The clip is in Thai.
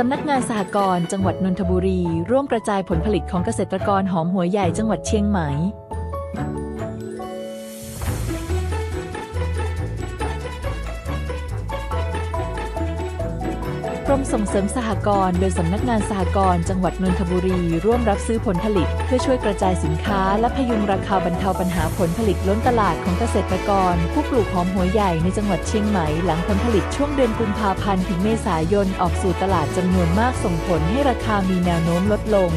สำนักงานสหกรณ์จังหวัดนนทบุรีร่วมกระจายผลผลิตของเกษตรกรหอมหัวใหญ่จังหวัดเชียงใหม่กรมส่งเสริมสหกรณ์โดยสำนักงานสหกรณ์จังหวัดนนทบุรีร่วมรับซื้อผลผลิตเพื่อช่วยกระจายสินค้าและพยุงราคาบรรเทาปัญหาผลผลิตล้นตลาดของเกษตรกรผู้ปลูกหอมหัวใหญ่ในจังหวัดเชียงใหม่หลังผลผลิตช่วงเดือนกุมภาพันธ์ถึงเมษายนออกสู่ตลาดจำนวนมากส่งผลให้ราคามีแนวโน้มลดลง